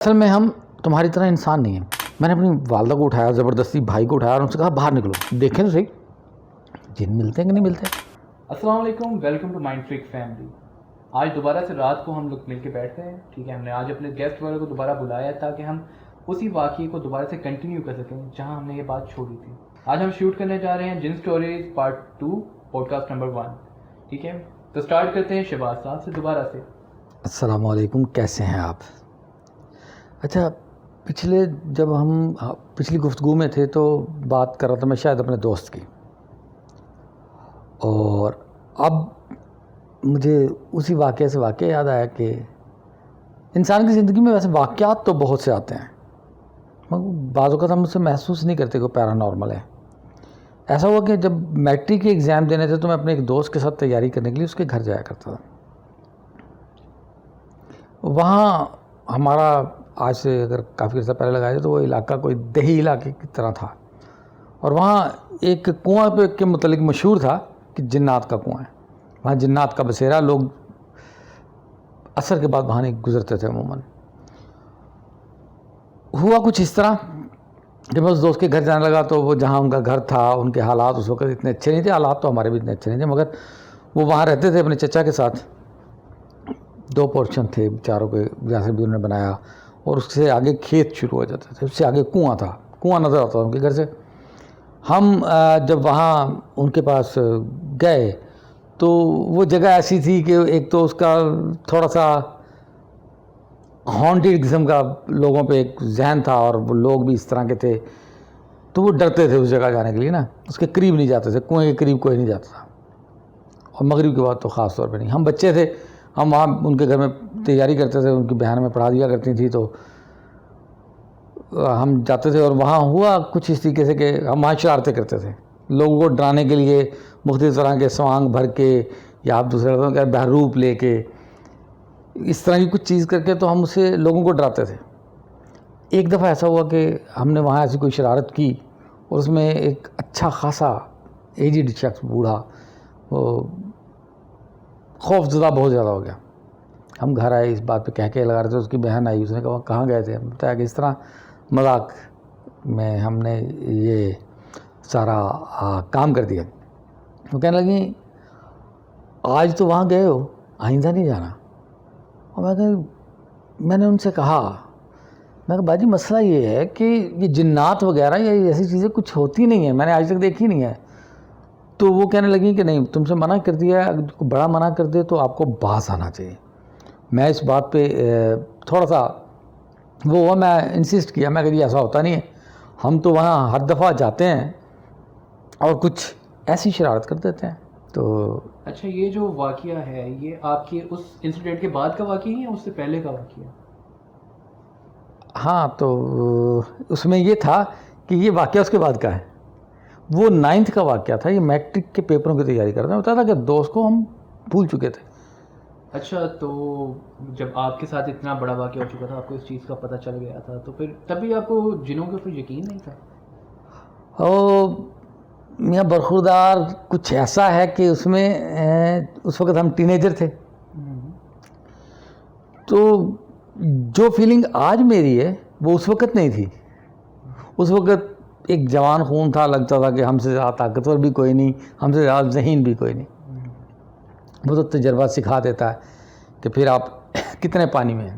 اصل میں ہم تمہاری طرح انسان نہیں ہیں. میں نے اپنی والدہ کو اٹھایا, زبردستی بھائی کو اٹھایا اور ان سے کہا باہر نکلو, دیکھیں تو صحیح جن ملتے ہیں کہ نہیں ملتے. السلام علیکم, welcome to Mind Freak family. آج دوبارہ سے رات کو ہم لوگ مل کے بیٹھتے ہیں. ٹھیک ہے, ہم نے آج اپنے گیسٹ والے کو دوبارہ بلایا تاکہ ہم اسی واقعے کو دوبارہ سے کنٹینیو کر سکیں جہاں ہم نے یہ بات چھوڑی تھی. آج ہم شوٹ کرنے جا رہے ہیں جن stories part 2 podcast number 1. ٹھیک ہے, تو اسٹارٹ کرتے ہیں شہباز صاحب سے دوبارہ سے. السلام علیکم, کیسے ہیں آپ؟ اچھا, جب ہم پچھلی گفتگو میں تھے تو بات کر رہا تھا میں شاید اپنے دوست کی, اور اب مجھے اسی واقعے سے واقعہ یاد آیا کہ انسان کی زندگی میں ویسے واقعات تو بہت سے آتے ہیں, مگر بعض اوقات ہم اسے محسوس نہیں کرتے کہ پیرا نارمل ہے. ایسا ہوا کہ جب میٹرک کے ایگزام دینے تھے تو میں اپنے ایک دوست کے ساتھ تیاری کرنے کے لیے اس کے گھر جایا کرتا تھا. وہاں ہمارا آج سے اگر کافی عرصہ پہلے لگایا جائے تو وہ علاقہ کوئی دیہی علاقے کی طرح تھا, اور وہاں ایک کنواں پہ کے متعلق مشہور تھا کہ جنات کا کنواں ہے. وہاں جنات کا بسیرا, لوگ عصر کے بعد وہاں نہیں گزرتے تھے عموماً. ہوا کچھ اس طرح کہ میں اس دوست کے گھر جانے لگا تو وہ جہاں ان کا گھر تھا ان کے حالات اس وقت اتنے اچھے نہیں تھے. حالات تو ہمارے بھی اتنے اچھے نہیں تھے, مگر وہ وہاں رہتے تھے اپنے چچا کے ساتھ. 2 پورشن تھے چاروں کے جیسے بھی انہوں نے بنایا, اور اس سے آگے کھیت شروع ہو جاتے تھے, اس سے آگے کنواں تھا, کنواں نظر آتا تھا ان کے گھر سے. ہم جب وہاں ان کے پاس گئے تو وہ جگہ ایسی تھی کہ ایک تو اس کا تھوڑا سا ہانٹیڈ قسم کا لوگوں پہ ایک ذہن تھا, اور وہ لوگ بھی اس طرح کے تھے تو وہ ڈرتے تھے اس جگہ جانے کے لیے نا, اس کے قریب نہیں جاتے تھے, کنویں کے قریب کوئی نہیں جاتا تھا, اور مغرب کے بعد تو خاص طور پہ نہیں. ہم بچے تھے, ہم وہاں ان کے گھر میں تیاری کرتے تھے, ان کی بہن میں پڑھا دیا کرتی تھی تو ہم جاتے تھے. اور وہاں ہوا کچھ اس طریقے سے کہ ہم وہاں شرارتیں کرتے تھے لوگوں کو ڈرانے کے لیے, مختلف طرح کے سوانگ بھر کے یا آپ دوسرے لوگوں کے بہروپ لے کے اس طرح کی کچھ چیز کر کے تو ہم اسے لوگوں کو ڈراتے تھے. ایک دفعہ ایسا ہوا کہ ہم نے وہاں ایسی کوئی شرارت کی اور اس میں ایک اچھا خاصا ایجڈ شخص, بوڑھا, وہ خوف زدہ بہت زیادہ ہو گیا. ہم گھر آئے, اس بات پہ کہہ کے لگا رہے تھے, اس کی بہن آئی, اس نے کہا کہاں گئے تھے, ہم بتایا کہ اس طرح مذاق میں ہم نے یہ سارا کام کر دیا. وہ کہنے لگی آج تو وہاں گئے ہو, آئندہ نہیں جانا. اور میں نے ان سے کہا, میں کہا باجی مسئلہ یہ ہے کہ یہ جنات وغیرہ یا ایسی چیزیں کچھ ہوتی نہیں ہیں, میں نے آج تک دیکھی نہیں ہے. تو وہ کہنے لگی کہ نہیں, تم سے منع کر دیا, اگر بڑا منع کر دے تو آپ کو باز آنا چاہیے. میں اس بات پہ تھوڑا سا وہ میں انسسٹ کیا, میں کہ جی ایسا ہوتا نہیں ہے, ہم تو وہاں ہر دفعہ جاتے ہیں اور کچھ ایسی شرارت کر دیتے ہیں. تو اچھا, یہ جو واقعہ ہے یہ آپ کے اس انسیڈنٹ کے بعد کا واقعہ ہے یا اس سے پہلے کا واقعہ؟ ہاں, تو اس میں یہ تھا کہ یہ واقعہ اس کے بعد کا ہے. وہ 9th کا واقعہ تھا, یہ میٹرک کے پیپروں کی تیاری کر رہا تھا. بتا تھا کہ دوست کو ہم بھول چکے تھے. اچھا, تو جب آپ کے ساتھ اتنا بڑا واقعہ ہو چکا تھا, آپ کو اس چیز کا پتہ چل گیا تھا, تو پھر تبھی آپ کو جنوں کے اوپر یقین نہیں تھا؟ میاں برخوردار کچھ ایسا ہے کہ اس میں اس وقت ہم ٹین ایجر تھے, تو جو فیلنگ آج میری ہے وہ اس وقت نہیں تھی. اس وقت ایک جوان خون تھا, لگتا تھا کہ ہم سے زیادہ طاقتور بھی کوئی نہیں, ہم سے زیادہ ذہین بھی کوئی نہیں. وہ تو تجربہ سکھا دیتا ہے کہ پھر آپ کتنے پانی میں ہیں.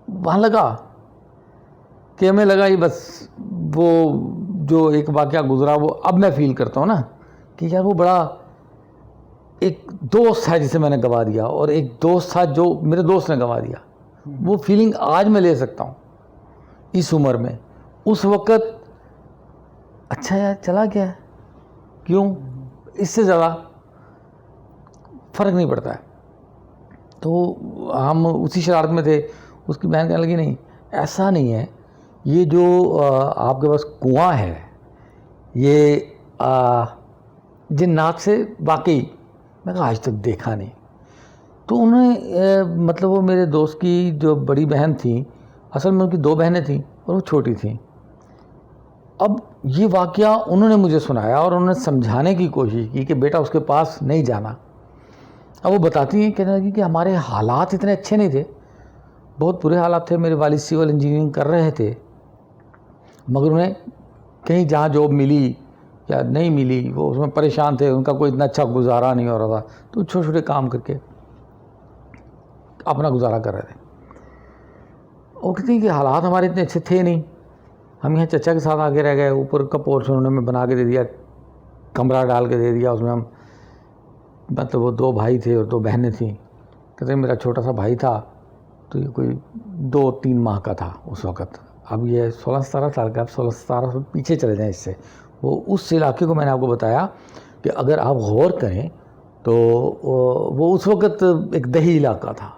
وہاں لگا کہ ہمیں لگا یہ بس وہ جو ایک واقعہ گزرا وہ اب میں فیل کرتا ہوں نا کہ یار وہ بڑا ایک دوست ہے جسے میں نے گوا دیا, اور ایک دوست تھا جو میرے دوست نے گوا دیا. وہ فیلنگ آج میں لے سکتا ہوں اس عمر میں. اس وقت اچھا یار چلا گیا, کیوں, اس سے زیادہ فرق نہیں پڑتا ہے. تو ہم اسی شرارت میں تھے. اس کی بہن کہنے لگی نہیں ایسا نہیں ہے, یہ جو آپ کے پاس کنواں ہے یہ جنات سے واقعی. میں کہا آج تک دیکھا نہیں. تو انہوں نے مطلب وہ میرے دوست کی جو بڑی بہن تھیں, اصل میں ان کی 2 بہنیں تھیں اور وہ چھوٹی تھیں. اب یہ واقعہ انہوں نے مجھے سنایا اور انہوں نے سمجھانے کی کوشش کی کہ بیٹا اس کے پاس نہیں جانا. اب وہ بتاتی ہیں, کہنے لگی کہ ہمارے حالات اتنے اچھے نہیں تھے, بہت برے حالات تھے. میرے والد سول انجینئرنگ کر رہے تھے, مگر انہیں کہیں جہاں جاب ملی یا نہیں ملی وہ اس میں پریشان تھے, ان کا کوئی اتنا اچھا گزارا نہیں ہو رہا تھا, تو چھوٹے چھوٹے کام کر کے اپنا گزارا کر رہے تھے. وہ کہتے ہیں کہ حالات ہمارے اتنے اچھے تھے نہیں, ہم یہاں چچا کے ساتھ آگے رہ گئے, اوپر کا پورشن انہوں نے بنا کے دے دیا, کمرہ ڈال کے دے دیا, اس میں ہم مطلب وہ 2 بھائی تھے اور 2 بہنیں تھیں. کہتے ہیں میرا چھوٹا سا بھائی تھا تو یہ کوئی 2-3 ماہ کا تھا اس وقت, اب یہ 16-17 سال کا, اب 16-17 سال پیچھے چلے جائیں اس سے. وہ اس علاقے کو میں نے آپ کو بتایا کہ اگر آپ غور کریں تو وہ اس وقت ایک دیہی علاقہ تھا,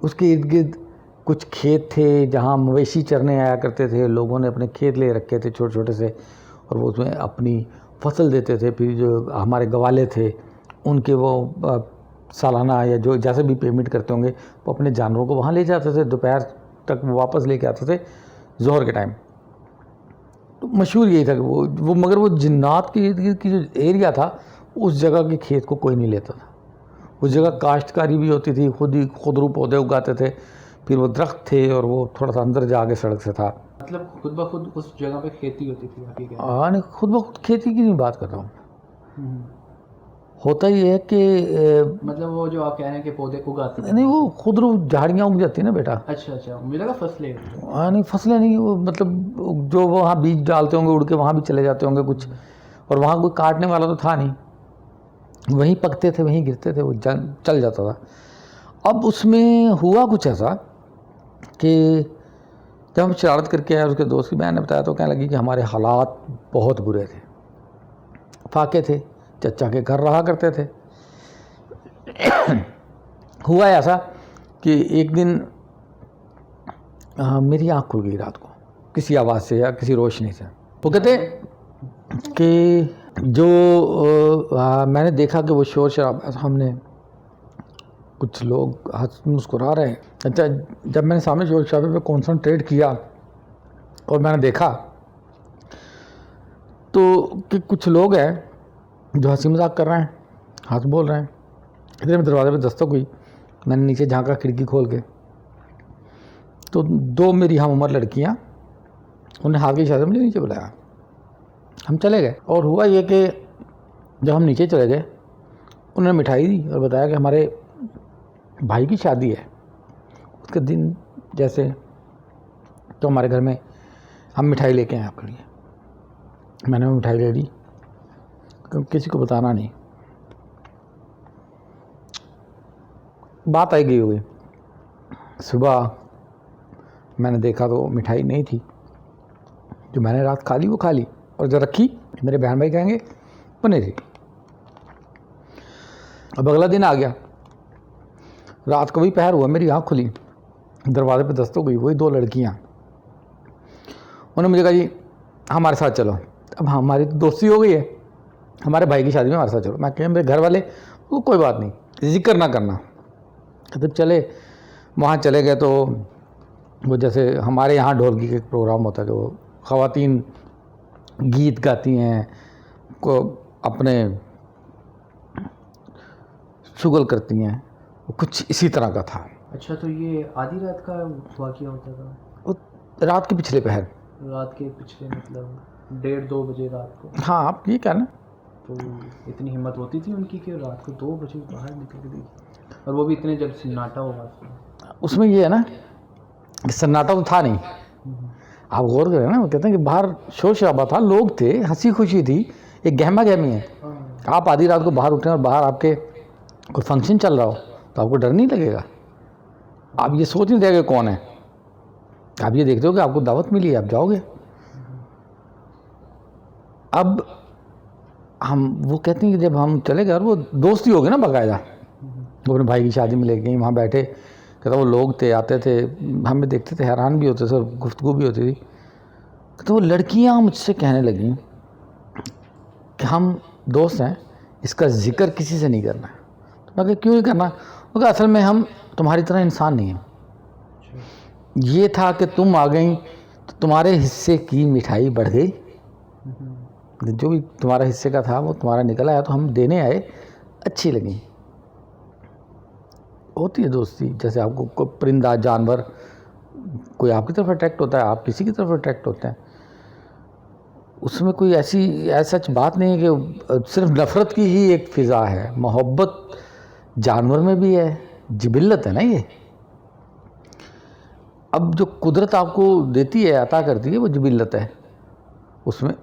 اس کے ارد گرد کچھ کھیت تھے جہاں مویشی چرنے آیا کرتے تھے, لوگوں نے اپنے کھیت لے رکھے تھے چھوٹے چھوٹے سے, اور وہ اس میں اپنی فصل دیتے تھے. پھر جو ہمارے گوالے تھے ان کے وہ سالانہ یا جو جیسے بھی پیمنٹ کرتے ہوں گے وہ اپنے جانوروں کو وہاں لے جاتے تھے, دوپہر تک وہ واپس لے کے آتے تھے ظہر کے ٹائم. تو مشہور یہی تھا کہ وہ مگر وہ جنات کے ارد گرد کی جو ایریا تھا اس جگہ کے کھیت کو کوئی نہیں لیتا تھا. اس جگہ کاشتکاری بھی ہوتی تھی, خودرو پودے اگاتے تھے, پھر وہ درخت تھے اور وہ تھوڑا سا اندر جا کے سڑک سے تھا. مطلب خود بخود اس جگہ پہ کھیتی ہوتی تھی حقیقت؟ ہاں نہیں, خود بخود کھیتی کی نہیں بات کر رہا ہوں. ہوتا یہ ہے کہ مطلب وہ جو آپ کہہ رہے ہیں کہ پودے اگاتے ہیں, نہیں وہ خودرو جھاڑیاں اگ جاتی ہیں نا بیٹا. اچھا مجھے لگا فصلیں. ہاں نہیں فصلیں نہیں, وہ مطلب جو وہاں بیج ڈالتے ہوں گے اڑ کے وہاں بھی چلے جاتے ہوں گے کچھ, اور وہاں کوئی کاٹنے والا تو تھا نہیں, وہیں پکتے تھے وہیں گرتے تھے, وہ چل جاتا تھا. اب اس میں ہوا کچھ ایسا کہ جب ہم شرارت کر کے آئے, اس کے دوست کی بہن نے بتایا تو کہنے لگی کہ ہمارے حالات بہت برے تھے, فاقے تھے, چچا کے گھر رہا کرتے تھے. ہوا ایسا کہ ایک دن میری آنکھ کھل گئی رات کو کسی آواز سے یا کسی روشنی سے. وہ کہتے کہ جو میں نے دیکھا کہ وہ شور شرابہ, ہم نے کچھ لوگ مسکرا رہے ہیں. اچھا جب میں نے سامنے شور شرابے پہ کانسنٹریٹ کیا اور میں نے دیکھا تو کہ کچھ لوگ ہیں جو ہنسی مذاق کر رہے ہیں, ہنس بول رہے ہیں. ادھر میں دروازے پہ دستک ہوئی, میں نے نیچے جھانکا کھڑکی کھول کے, تو 2 میری ہم عمر لڑکیاں, انہوں نے ہاتھ کی اشارے سے مجھے نیچے بلایا. ہم چلے گئے, اور ہوا یہ کہ جب ہم نیچے چلے گئے انہوں نے مٹھائی دی اور بتایا کہ ہمارے بھائی کی شادی ہے, اس کے دن جیسے تو ہمارے گھر میں ہم مٹھائی لے کے آئے آپ کے لیے. میں نے وہ مٹھائی لے لی, کسی کو بتانا نہیں. بات آئی گئی ہوئی, صبح میں نے دیکھا تو مٹھائی نہیں تھی, جو میں نے رات کھا لی وہ کھا لی, اور جو رکھی میرے بہن بھائی کہیں گے وہ نہیں تھی. اب اگلا دن آ گیا, رات کو بھی پہر ہوا, میری آنکھ کھلی, دروازے پہ دستک ہوئی, وہی 2 لڑکیاں. انہوں نے مجھے کہا جی ہمارے ساتھ چلو. اب ہماری دوستی ہو گئی ہے, ہمارے بھائی کی شادی میں ہمارے ساتھ چلو. میں کہ میرے گھر والے وہ کوئی بات نہیں, ذکر نہ کرنا. جب چلے وہاں چلے گئے تو وہ جیسے ہمارے یہاں ڈھولکی کا ایک پروگرام ہوتا ہے کہ وہ خواتین گیت گاتی ہیں, کو اپنے شغل کرتی ہیں, وہ کچھ اسی طرح کا تھا. اچھا تو یہ آدھی رات کا واقعہ ہوتا تھا؟ وہ رات کے پچھلے پہر, رات کے پچھلے مطلب 1:30-2 بجے رات کو. ہاں آپ یہ کہنا. تو اتنی ہمت ہوتی تھی ان کی کہ رات کو 2 بجے باہر نکل گئی, اور وہ بھی اتنے جب سناٹا ہوگا. اس میں یہ ہے نا کہ سناٹا تو تھا نہیں, آپ غور کریں نا, وہ کہتے ہیں کہ باہر شور شرابہ تھا, لوگ تھے, ہنسی خوشی تھی, ایک گہما گہمی ہے. آپ آدھی رات کو باہر اٹھیں اور باہر آپ کے کوئی فنکشن چل رہا ہو تو آپ کو ڈر نہیں لگے گا. آپ یہ سوچ نہیں دے گا کون ہے, آپ یہ دیکھتے ہو کہ آپ کو دعوت ملی ہے, آپ جاؤ گے. اب وہ کہتے ہیں کہ جب ہم چلے گئے, اور وہ دوستی ہو گئی نا باقاعدہ, وہ اپنے بھائی کی شادی میں لے گئی, وہاں بیٹھے, کہتا وہ لوگ تھے, آتے تھے, ہمیں دیکھتے تھے, حیران بھی ہوتے تھے اور گفتگو بھی ہوتی تھی. تو وہ لڑکیاں مجھ سے کہنے لگیں کہ ہم دوست ہیں, اس کا ذکر کسی سے نہیں کرنا. تو میں کہ کیوں نہیں کرنا؟ کیونکہ اصل میں ہم تمہاری طرح انسان نہیں ہیں. یہ تھا کہ تم آ گئیں تو تمہارے حصے کی مٹھائی بڑھ گئی, جو بھی تمہارا حصے کا تھا وہ تمہارا نکل آیا, تو ہم دینے آئے, اچھی لگیں. ہوتی ہے دوستی. جیسے آپ کو کوئی پرندہ جانور کوئی آپ کی طرف اٹریکٹ ہوتا ہے, آپ کسی کی طرف اٹریکٹ ہوتے ہیں. اس میں کوئی ایسی سچ بات نہیں ہے کہ صرف نفرت کی ہی ایک فضا ہے. محبت جانور میں بھی ہے, جبلت ہے نا یہ. اب جو قدرت آپ کو دیتی ہے, عطا کرتی ہے, وہ جبلت ہے. اس میں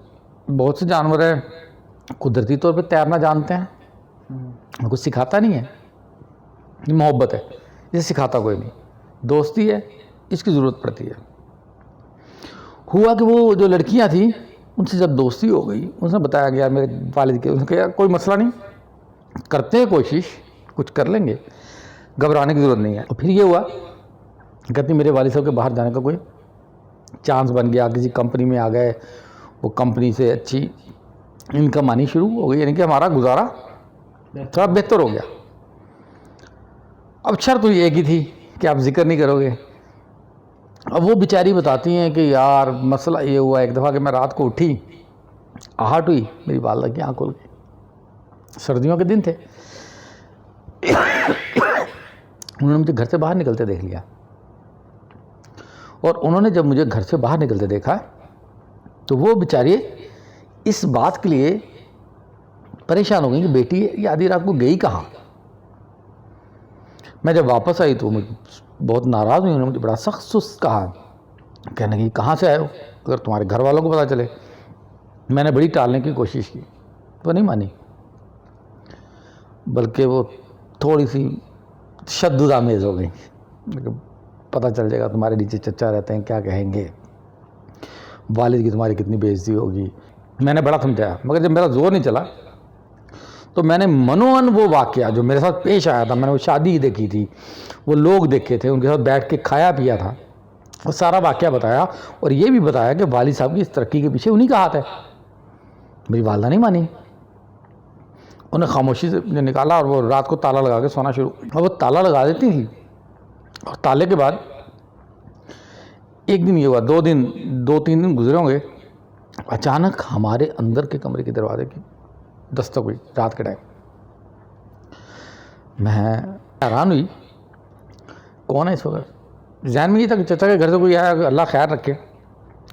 بہت سے جانور ہیں قدرتی طور پہ تیرنا جانتے ہیں, کچھ سکھاتا نہیں ہے. یہ محبت ہے, اسے سکھاتا کوئی نہیں. دوستی ہے, اس کی ضرورت پڑتی ہے. ہوا کہ وہ جو لڑکیاں تھیں ان سے جب دوستی ہو گئی, ان سے بتایا گیا میرے والد کے, ان نے کہا کوئی مسئلہ نہیں, کرتے ہیں کوشش, کچھ کر لیں گے, گھبرانے کی ضرورت نہیں ہے. اور پھر یہ ہوا, کہتی میرے والد صاحب کے باہر جانے کا کوئی چانس بن گیا, کسی کمپنی میں آ گئے, وہ کمپنی سے اچھی انکم آنی شروع ہو گئی, یعنی کہ ہمارا گزارا تھوڑا بہتر ہو گیا. اب شرط تو ایک ہی تھی کہ آپ ذکر نہیں کرو گے. اب وہ بیچاری بتاتی ہیں کہ یار مسئلہ یہ ہوا ایک دفعہ کہ میں رات کو اٹھی, آہٹ ہوئی, میری والدہ کی آنکھ کھل گئی. سردیوں کے دن تھے, انہوں نے مجھے گھر سے باہر نکلتے دیکھ لیا. اور انہوں نے جب مجھے گھر سے باہر نکلتے دیکھا تو وہ بیچاری اس بات کے لیے پریشان ہو گئی کہ بیٹی یہ آدھی رات کو گئی کہاں. میں جب واپس آئی تو بہت ناراض ہوئی, انہوں نے مجھے بڑا سخت سست کہا, کہنے لگی کہاں سے آئے ہو, اگر تمہارے گھر والوں کو پتہ چلے. میں نے بڑی ٹالنے کی کوشش کی, وہ نہیں مانی, بلکہ وہ تھوڑی سی تشدد آمیز ہو گئی. پتہ چل جائے گا تمہارے نیچے چچا رہتے ہیں, کیا کہیں گے, والد کی تمہاری کتنی بے عزتی ہوگی. میں نے بڑا سمجھایا, مگر جب میرا زور نہیں چلا تو میں نے منوان وہ واقعہ جو میرے ساتھ پیش آیا تھا, میں نے وہ شادی دیکھی تھی, وہ لوگ دیکھے تھے, ان کے ساتھ بیٹھ کے کھایا پیا تھا, وہ سارا واقعہ بتایا. اور یہ بھی بتایا کہ والد صاحب کی اس ترقی کے پیچھے انہی کا ہاتھ ہے. میری والدہ نہیں مانی, انہیں خاموشی سے مجھے نکالا اور وہ رات کو تالا لگا کے سونا شروع. اور وہ تالا لگا دیتی تھی, اور تالے کے بعد ایک دن یہ ہوا, 2-3 دن گزرے ہوں گے, اچانک ہمارے اندر کے کمرے کے دروازے کی دستک ہوئی رات کے ٹائم. میں حیران ہوئی, کون ہے اس وقت. ذہن میں یہ تھا کہ چچا کے گھر سے کوئی آیا, اللہ خیر رکھے.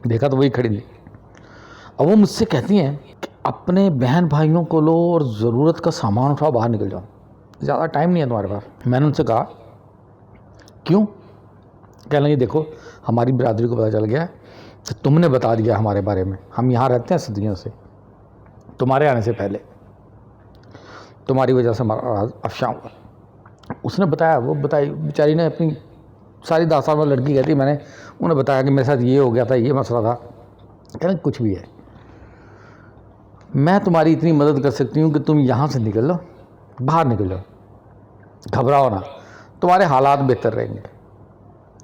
دیکھا تو وہی کھڑی تھی. اب وہ مجھ سے کہتی ہیں کہ اپنے بہن بھائیوں کو لو اور ضرورت کا سامان اٹھاؤ, باہر نکل جاؤ, زیادہ ٹائم نہیں ہے تمہارے پاس. میں نے ان سے کہا کیوں؟ کہنے لگی دیکھو ہماری برادری کو پتہ چل گیا کہ تم نے بتا دیا ہمارے بارے میں, ہم یہاں رہتے ہیں صدیوں سے, تمہارے آنے سے پہلے, تمہاری وجہ سے ہمارا راز افشاں ہوا. اس نے بتایا, وہ بتائی بیچاری نے اپنی ساری داستان میں, لڑکی کہتی میں نے انہیں بتایا کہ میرے ساتھ یہ ہو گیا تھا, یہ مسئلہ تھا. کہنے کچھ بھی ہے, میں تمہاری اتنی مدد کر سکتی ہوں کہ تم یہاں سے نکل لو, باہر نکل جاؤ, گھبراؤ نہ, تمہارے حالات بہتر رہیں گے,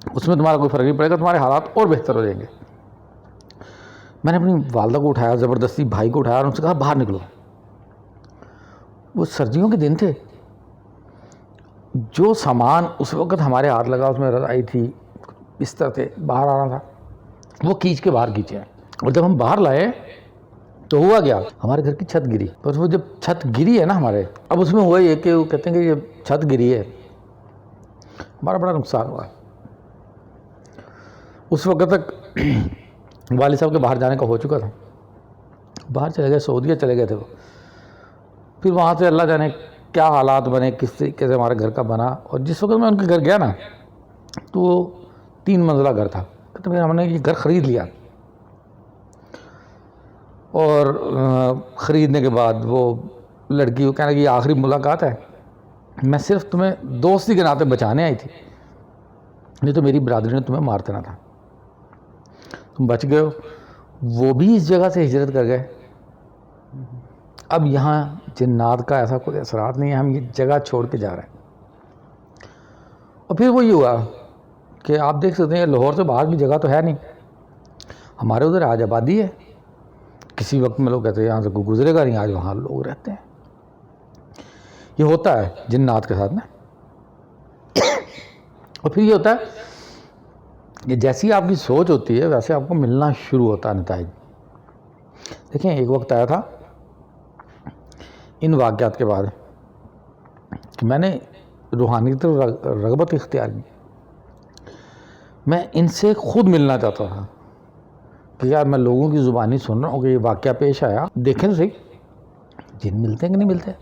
اس میں تمہارا کوئی فرق نہیں پڑے گا, تمہارے حالات اور بہتر ہو جائیں گے. میں نے اپنی والدہ کو اٹھایا, زبردستی بھائی کو اٹھایا اور ان سے کہا باہر نکلو. وہ سردیوں کے دن تھے, جو سامان اس وقت ہمارے ہاتھ لگا اس میں رضائی تھی, بستر تھے, باہر آنا تھا, وہ کھینچ کے باہر کھینچے. اور جب ہم باہر لائے تو ہوا گیا, ہمارے گھر کی چھت گری. بس وہ جب چھت گری ہے نا ہمارے, اب اس میں ہوا یہ کہ وہ کہتے ہیں کہ یہ چھت گری ہے, ہمارا بڑا نقصان ہوا. اس وقت تک والد صاحب کے باہر جانے کا ہو چکا تھا, باہر چلے گئے, سعودیہ چلے گئے تھے وہ. پھر وہاں سے اللہ جانے کیا حالات بنے, کس طریقے سے ہمارے گھر کا بنا. اور جس وقت میں ان کے گھر گیا نا تو وہ 3 منزلہ گھر تھا. تو پھر ہم نے یہ گھر خرید لیا, اور خریدنے کے بعد وہ لڑکی وہ کہنے لگی یہ آخری ملاقات ہے, میں صرف تمہیں دوستی کے ناطے بچانے آئی تھی, نہیں تو میری برادری نے تمہیں مار دینا تھا, تم بچ گئے ہو. وہ بھی اس جگہ سے ہجرت کر گئے. اب یہاں جنات کا ایسا کوئی اثرات نہیں ہے, ہم یہ جگہ چھوڑ کے جا رہے ہیں. اور پھر وہ یہ ہوا کہ آپ دیکھ سکتے ہیں لاہور سے باہر کی جگہ تو ہے نہیں, ہمارے ادھر آج آبادی ہے. کسی وقت میں لوگ کہتے ہیں یہاں سے کوئی گزرے گا نہیں, آج وہاں لوگ رہتے ہیں. یہ ہوتا ہے جنات کے ساتھ نا. اور پھر یہ ہوتا ہے کہ جیسی آپ کی سوچ ہوتی ہے ویسے آپ کو ملنا شروع ہوتا ہے نتائج. دیکھیں ایک وقت آیا تھا ان واقعات کے بعد کہ میں نے روحانی طرف رغبت اختیار کی. میں ان سے خود ملنا چاہتا تھا کہ یار میں لوگوں کی زبانی سن رہا ہوں کہ یہ واقعہ پیش آیا, دیکھیں تو صحیح جن ملتے ہیں کہ نہیں ملتے.